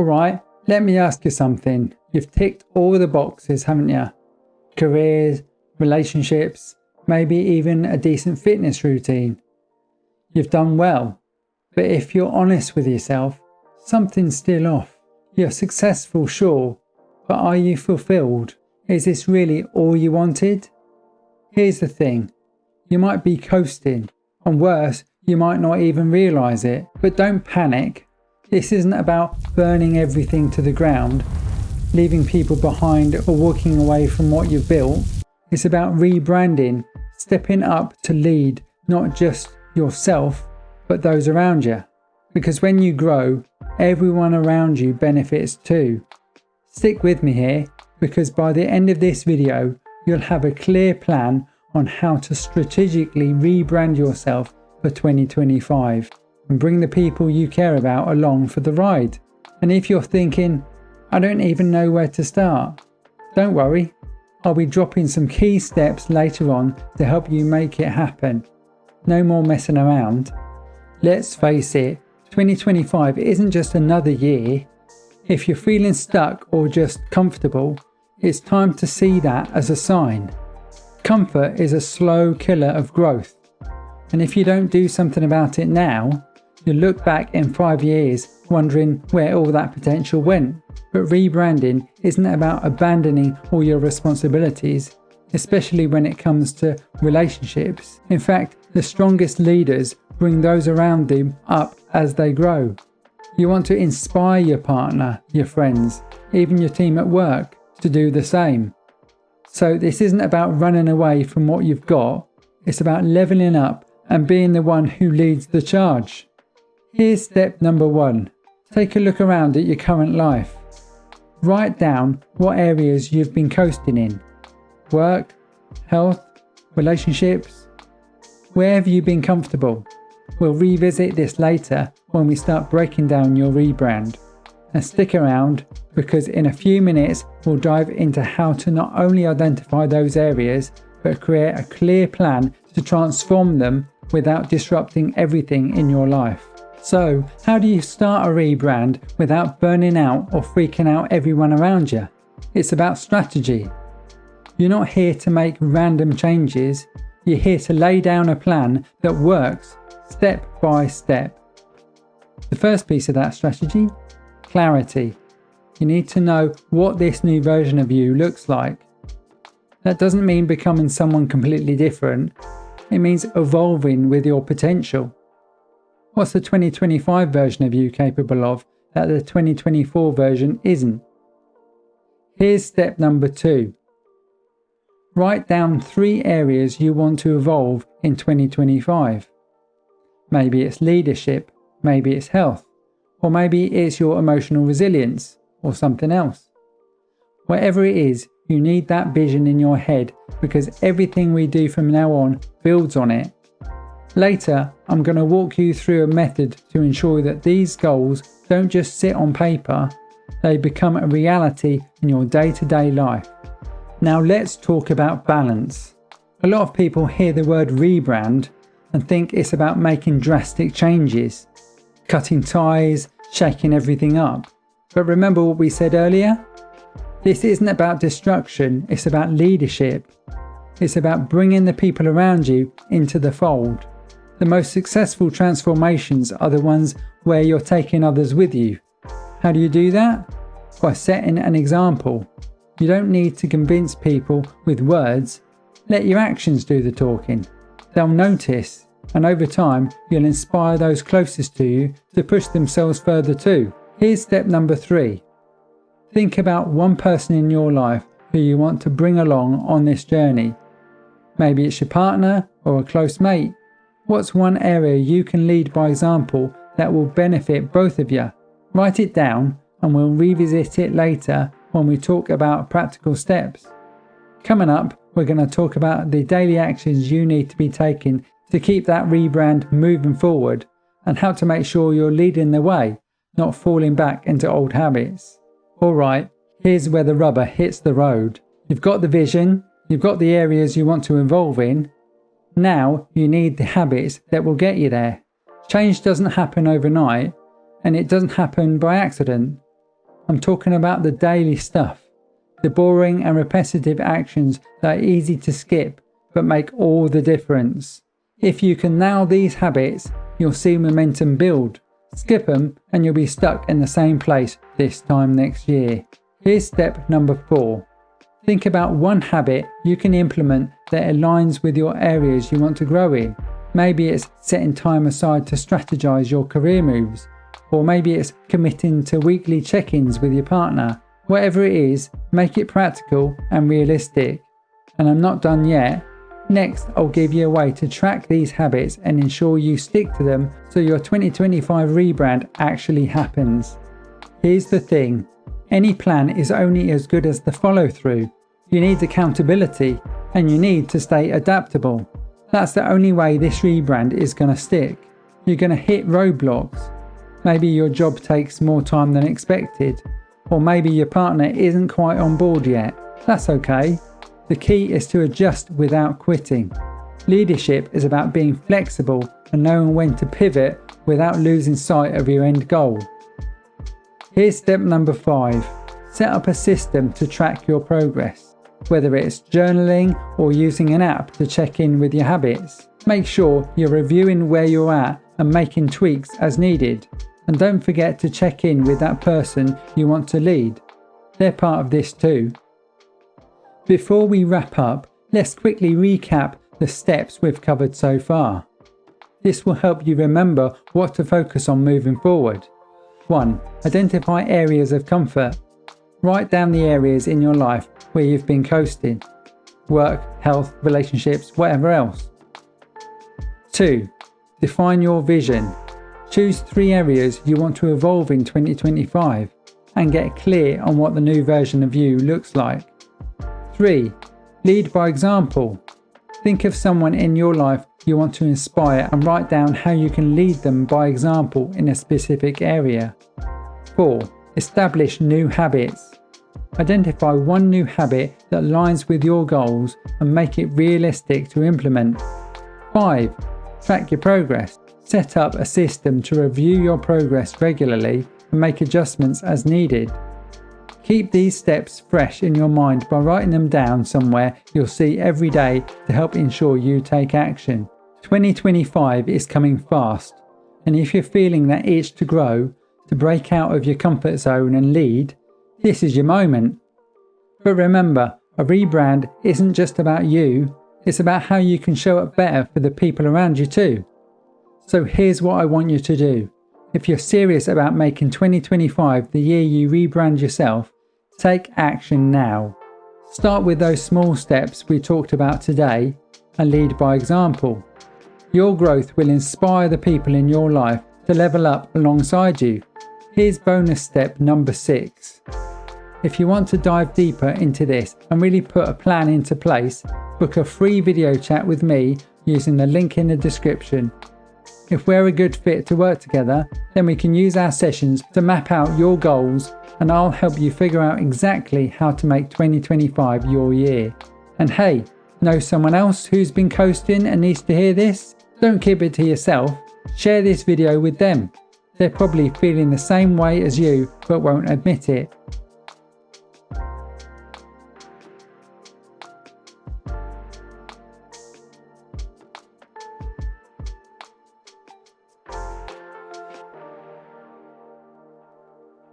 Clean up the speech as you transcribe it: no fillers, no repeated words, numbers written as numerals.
Alright, let me ask you something. You've ticked all the boxes, haven't you? Careers, relationships, maybe even a decent fitness routine. You've done well. But if you're honest with yourself, something's still off. You're successful, sure, but are you fulfilled? Is this really all you wanted? Here's the thing. You might be coasting, and worse, you might not even realise it. But don't panic. This isn't about burning everything to the ground, leaving people behind or walking away from what you've built. It's about rebranding, stepping up to lead not just yourself, but those around you. Because when you grow, everyone around you benefits too. Stick with me here, because by the end of this video, you'll have a clear plan on how to strategically rebrand yourself for 2025 and bring the people you care about along for the ride. And if you're thinking, I don't even know where to start, don't worry. I'll be dropping some key steps later on to help you make it happen. No more messing around. Let's face it, 2025 isn't just another year. If you're feeling stuck or just comfortable, it's time to see that as a sign. Comfort is a slow killer of growth. And if you don't do something about it now, you'll look back in 5 years wondering where all that potential went. But rebranding isn't about abandoning all your responsibilities, especially when it comes to relationships. In fact, the strongest leaders bring those around them up as they grow. You want to inspire your partner, your friends, even your team at work to do the same. So this isn't about running away from what you've got, it's about leveling up and being the one who leads the charge. Here's step number 1. Take a look around at your current life. Write down what areas you've been coasting in. Work, health, relationships. Where have you been comfortable? We'll revisit this later when we start breaking down your rebrand. And stick around, because in a few minutes we'll dive into how to not only identify those areas, but create a clear plan to transform them without disrupting everything in your life. So, how do you start a rebrand without burning out or freaking out everyone around you? It's about strategy. You're not here to make random changes, you're here to lay down a plan that works step by step. The first piece of that strategy: clarity. You need to know what this new version of you looks like. That doesn't mean becoming someone completely different. It means evolving with your potential. What's the 2025 version of you capable of that the 2024 version isn't? Here's step number 2. Write down 3 areas you want to evolve in 2025. Maybe it's leadership, maybe it's health, or maybe it's your emotional resilience, or something else. Whatever it is, you need that vision in your head, because everything we do from now on builds on it. Later, I'm going to walk you through a method to ensure that these goals don't just sit on paper, they become a reality in your day-to-day life. Now let's talk about balance. A lot of people hear the word rebrand and think it's about making drastic changes, cutting ties, shaking everything up. But remember what we said earlier? This isn't about destruction, it's about leadership. It's about bringing the people around you into the fold. The most successful transformations are the ones where you're taking others with you. How do you do that? By setting an example. You don't need to convince people with words. Let your actions do the talking. They'll notice, and over time you'll inspire those closest to you to push themselves further too. Here's step number 3. Think about one person in your life who you want to bring along on this journey. Maybe it's your partner or a close mate. What's one area you can lead by example that will benefit both of you? Write it down and we'll revisit it later when we talk about practical steps. Coming up, we're going to talk about the daily actions you need to be taking to keep that rebrand moving forward, and how to make sure you're leading the way, not falling back into old habits. Alright, here's where the rubber hits the road. You've got the vision, you've got the areas you want to evolve in. Now you need the habits that will get you there. Change doesn't happen overnight, and it doesn't happen by accident. I'm talking about the daily stuff, the boring and repetitive actions that are easy to skip but make all the difference. If you can nail these habits, you'll see momentum build. Skip them and you'll be stuck in the same place this time next year. Here's step number 4. Think about one habit you can implement that aligns with your areas you want to grow in. Maybe it's setting time aside to strategize your career moves, or maybe it's committing to weekly check-ins with your partner. Whatever it is, make it practical and realistic. And I'm not done yet. Next, I'll give you a way to track these habits and ensure you stick to them so your 2025 rebrand actually happens. Here's the thing, any plan is only as good as the follow-through. You need accountability and you need to stay adaptable. That's the only way this rebrand is going to stick. You're going to hit roadblocks. Maybe your job takes more time than expected, or maybe your partner isn't quite on board yet. That's okay. The key is to adjust without quitting. Leadership is about being flexible and knowing when to pivot without losing sight of your end goal. Here's step number 5. Set up a system to track your progress. Whether it's journaling or using an app to check in with your habits. Make sure you're reviewing where you're at and making tweaks as needed. And don't forget to check in with that person you want to lead. They're part of this too. Before we wrap up, let's quickly recap the steps we've covered so far. This will help you remember what to focus on moving forward. 1. Identify areas of comfort. Write down the areas in your life where you've been coasting. Work, health, relationships, whatever else. 2. Define your vision. Choose 3 areas you want to evolve in 2025 and get clear on what the new version of you looks like. 3. Lead by example. Think of someone in your life you want to inspire and write down how you can lead them by example in a specific area. 4. Establish new habits. Identify one new habit that aligns with your goals and make it realistic to implement. 5. Track your progress. Set up a system to review your progress regularly and make adjustments as needed. Keep these steps fresh in your mind by writing them down somewhere you'll see every day to help ensure you take action. 2025 is coming fast, and if you're feeling that itch to grow, to break out of your comfort zone and lead, this is your moment. But remember, a rebrand isn't just about you, it's about how you can show up better for the people around you too. So here's what I want you to do. If you're serious about making 2025 the year you rebrand yourself, take action now. Start with those small steps we talked about today and lead by example. Your growth will inspire the people in your life to level up alongside you. Here's bonus step number 6. If you want to dive deeper into this and really put a plan into place, book a free video chat with me using the link in the description. If we're a good fit to work together, then we can use our sessions to map out your goals and I'll help you figure out exactly how to make 2025 your year. And hey, know someone else who's been coasting and needs to hear this? Don't keep it to yourself. Share this video with them. They're probably feeling the same way as you but won't admit it.